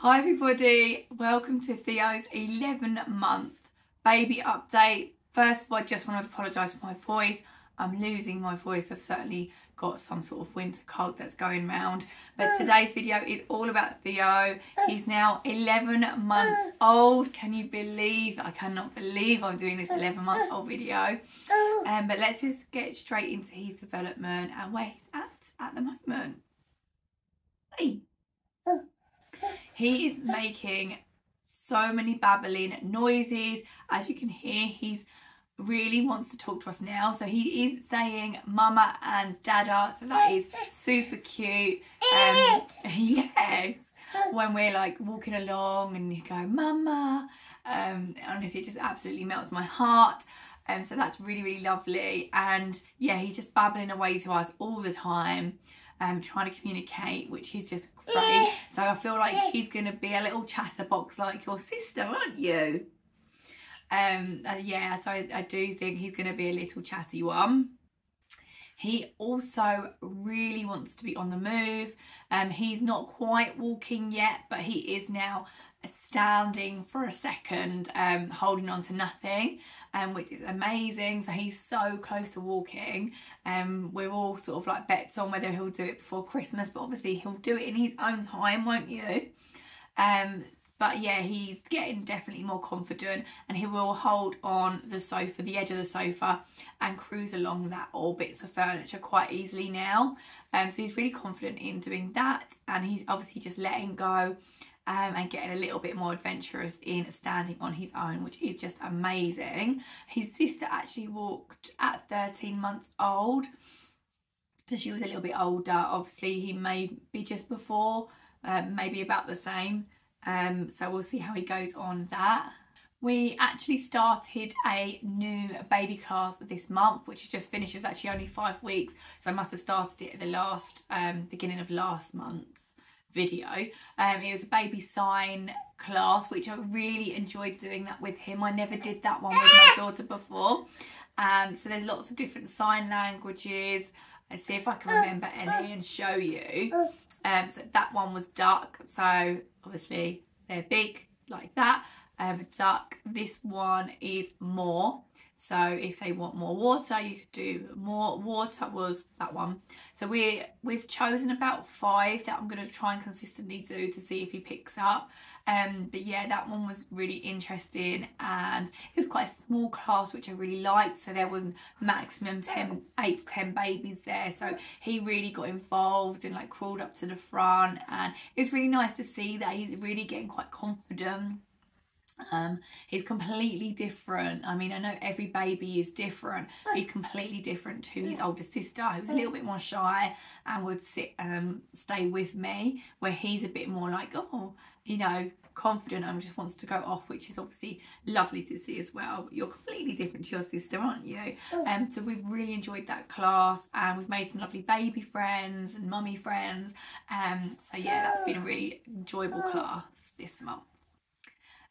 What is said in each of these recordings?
Hi everybody, welcome to Theo's 11-month baby update. First of all, I just want to apologise for my voice. I'm losing my voice. I've certainly got some sort of winter cold that's going round. But today's video is all about Theo. He's now 11 months old. Can you believe? I cannot believe I'm doing this 11-month-old video. But let's just get straight into his development and where he's at the moment. Hey. He is making so many babbling noises. As you can hear, he really wants to talk to us now. So he is saying mumma and dadda. So that is super cute. Yes, when we're like walking along and you go mumma. Honestly, it just absolutely melts my heart. So that's really lovely. And yeah, he's just babbling away to us all the time. Trying to communicate, which is just great. So I feel like he's going to be a little chatterbox like your sister, aren't you? Yeah, so I do think he's going to be a little chatty one. He also really wants to be on the move. He's not quite walking yet, but he is now standing for a second, holding on to nothing, which is amazing. So he's so close to walking. We're all sort of like bets on whether he'll do it before Christmas, but obviously he'll do it in his own time, won't you? But yeah, he's getting definitely more confident, and he will hold on the sofa, the edge of the sofa, and cruise along that or bits of furniture quite easily now. So he's really confident in doing that, and he's obviously just letting go and getting a little bit more adventurous in standing on his own, which is just amazing. His sister actually walked at 13 months old, so she was a little bit older. Obviously he may be just before, maybe about the same. So we'll see how he goes on that. We actually started a new baby class this month, which has just finished. It was actually only 5 weeks, so I must have started it at the last beginning of last month's video. It was a baby sign class, which I really enjoyed doing that with him. I never did that one with my daughter before. So there's lots of different sign languages. Let's see if I can remember any and show you. So that one was duck, so obviously they're big like that. Duck. This one is more, so if they want more water, you could do more. Water was that one. So we've chosen about 5 that I'm going to try and consistently do to see if he picks up. But yeah, that one was really interesting, and it was quite a small class, which I really liked. So there was maximum 8 to 10 babies there, so he really got involved and like crawled up to the front, and it was really nice to see that he's really getting quite confident. He's completely different. I mean, I know every baby is different. He's completely different to his older sister, who was a little bit more shy and would sit and stay with me, where he's a bit more like, oh, you know, confident and just wants to go off, which is obviously lovely to see as well. But you're completely different to your sister, aren't you? So we've really enjoyed that class, and we've made some lovely baby friends and mummy friends. So yeah, that's been a really enjoyable class this month.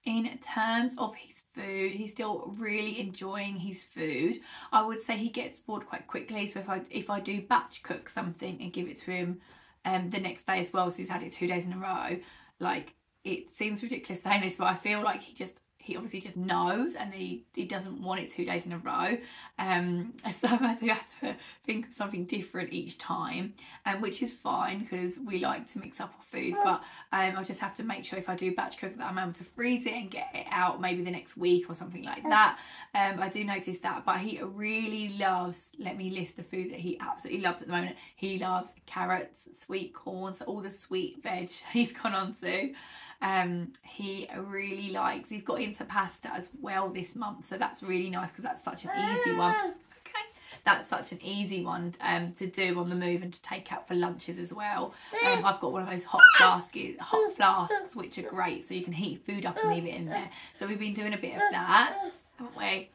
In terms of his food, he's still really enjoying his food. I would say he gets bored quite quickly. So if I do batch cook something and give it to him the next day as well, so he's had it 2 days in a row, like, it seems ridiculous saying this, but I feel like he obviously just knows, and he doesn't want it 2 days in a row. So I do have to think of something different each time, which is fine because we like to mix up our foods. But I'll just have to make sure if I do batch cook that I'm able to freeze it and get it out maybe the next week or something like that. I do notice that, but he really loves, let me list the food that he absolutely loves at the moment. He loves carrots, sweet corn, so all the sweet veg he's gone on to. He really likes, he's got into pasta as well this month, so that's really nice because that's such an easy one. Okay, that's such an easy one to do on the move and to take out for lunches as well. I've got one of those hot flasks which are great, so you can heat food up and leave it in there. So we've been doing a bit of that, haven't we?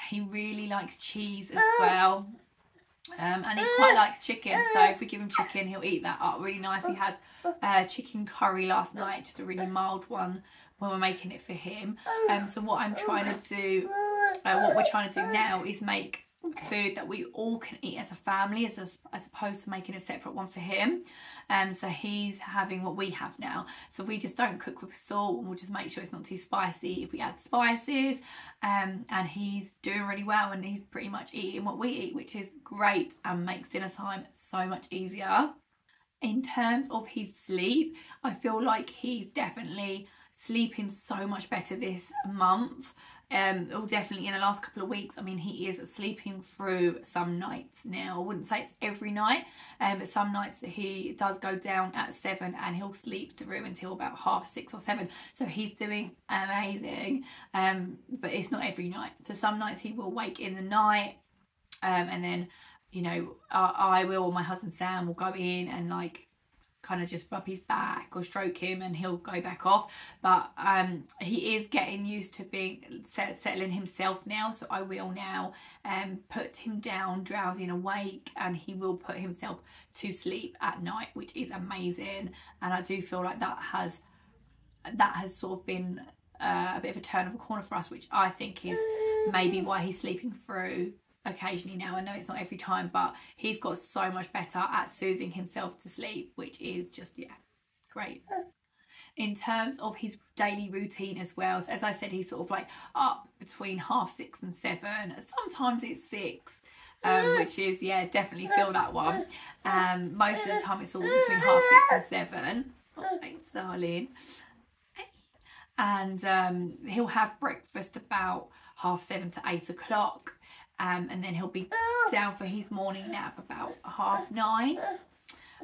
He really likes cheese as well. And he quite likes chicken, so if we give him chicken, he'll eat that up really nice. We had chicken curry last night, just a really mild one when we're making it for him. So what I'm trying to do, what we're trying to do now is make food that we all can eat as a family, as opposed to making a separate one for him. So he's having what we have now. So we just don't cook with salt, and we'll just make sure it's not too spicy if we add spices. And he's doing really well, and he's pretty much eating what we eat, which is great and makes dinner time so much easier. In terms of his sleep, I feel like he's definitely sleeping so much better this month. Or definitely in the last couple of weeks. I mean, he is sleeping through some nights now. I wouldn't say it's every night, but some nights he does go down at 7 and he'll sleep through until about 6:30 or 7. So he's doing amazing, but it's not every night. So some nights he will wake in the night, and then, you know, I will, or my husband Sam will go in and like kind of just rub his back or stroke him, and he'll go back off. But he is getting used to being settling himself now, so I will now put him down drowsy and awake, and he will put himself to sleep at night, which is amazing. And I do feel like that has sort of been a bit of a turn of a corner for us, which I think is maybe why he's sleeping through occasionally now. I know it's not every time, but he's got so much better at soothing himself to sleep, which is just, yeah, great. In terms of his daily routine as well, so as I said, he's sort of like up between 6:30 and 7. Sometimes it's 6, which is, yeah, definitely feel that one. Most of the time it's all between 6:30 and 7. Oh, thanks, darling. And he'll have breakfast about 7:30 to 8 o'clock. And then he'll be down for his morning nap about 9:30.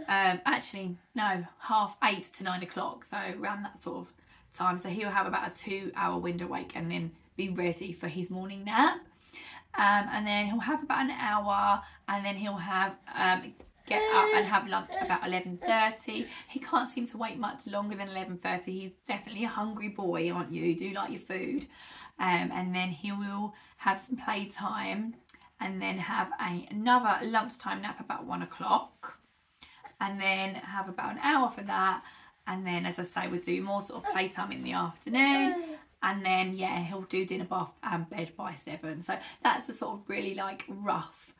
Actually, no, 8:30 to 9 o'clock. So around that sort of time. So he'll have about a 2-hour window awake and then be ready for his morning nap. And then he'll have about an hour, and then he'll have get up and have lunch about 11:30. He can't seem to wait much longer than 11:30. He's definitely a hungry boy, aren't you? You do like your food. And then he will have some playtime, and then have another lunchtime nap about 1 o'clock, and then have about an hour for that. And then, as I say, we'll do more sort of playtime in the afternoon, and then, yeah, he'll do dinner, bath and bed by 7. So that's the sort of really like rough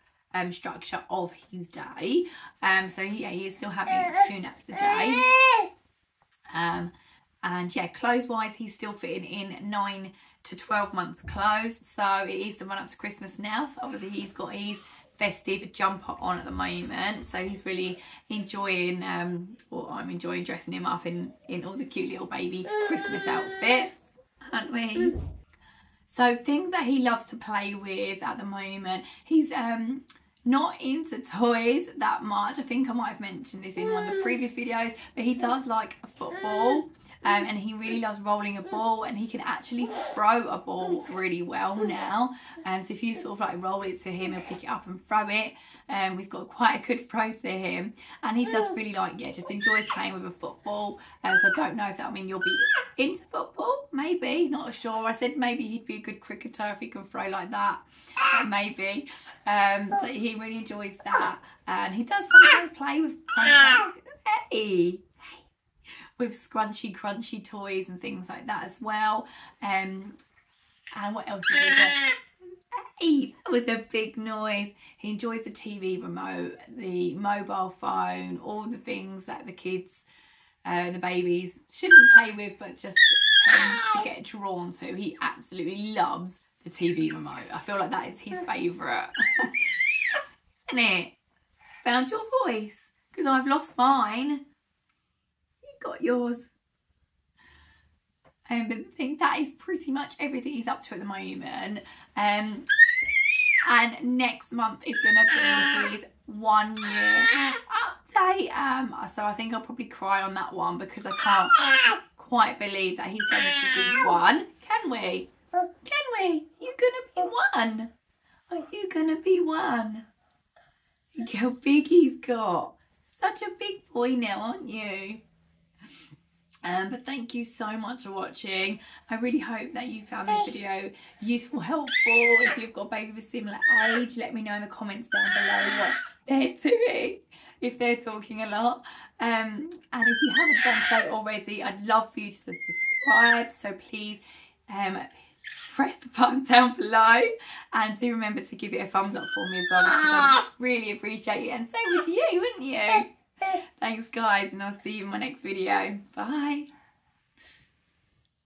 structure of his day. So yeah, he is still having 2 naps a day. And yeah, clothes wise, he's still fitting in 9 to 12 months clothes. So it is the run up to Christmas now, so obviously he's got his festive jumper on at the moment, so he's really enjoying or I'm enjoying dressing him up in all the cute little baby Christmas outfits, aren't we? So things that he loves to play with at the moment, he's not into toys that much. I think I might have mentioned this in one of the previous videos, but he does like football. And he really loves rolling a ball, and he can actually throw a ball really well now. So if you sort of like roll it to him, he'll pick it up and throw it. He's got quite a good throw to him, and he does really like, yeah, just enjoys playing with a football. So I don't know if that means you'll be into football, maybe, not sure. I said maybe he'd be a good cricketer if he can throw like that, maybe. So he really enjoys that, and he does sometimes play with with scrunchy crunchy toys and things like that as well. And what else has he got? Hey, that was a big noise. He enjoys the TV remote, the mobile phone, all the things that the kids, the babies shouldn't play with, but just to get drawn to. He absolutely loves the TV remote. I feel like that is his favourite. Isn't it? Found your voice, because I've lost mine. Got yours. But I think that is pretty much everything he's up to at the moment. And next month is going to be his 1 year update. So I think I'll probably cry on that one, because I can't quite believe that he's going to be 1. Can we? Can we? You're going to be 1. Are you going to be 1? Look how big he's got. Such a big boy now, aren't you? But thank you so much for watching. I really hope that you found this video useful, helpful. If you've got a baby of a similar age, let me know in the comments down below what they're doing, if they're talking a lot. And if you haven't done so already, I'd love for you to subscribe. So please press the button down below, and do remember to give it a thumbs up for me as well, because I'd really appreciate it, and so would you, wouldn't you? Thanks guys, and I'll see you in my next video. Bye.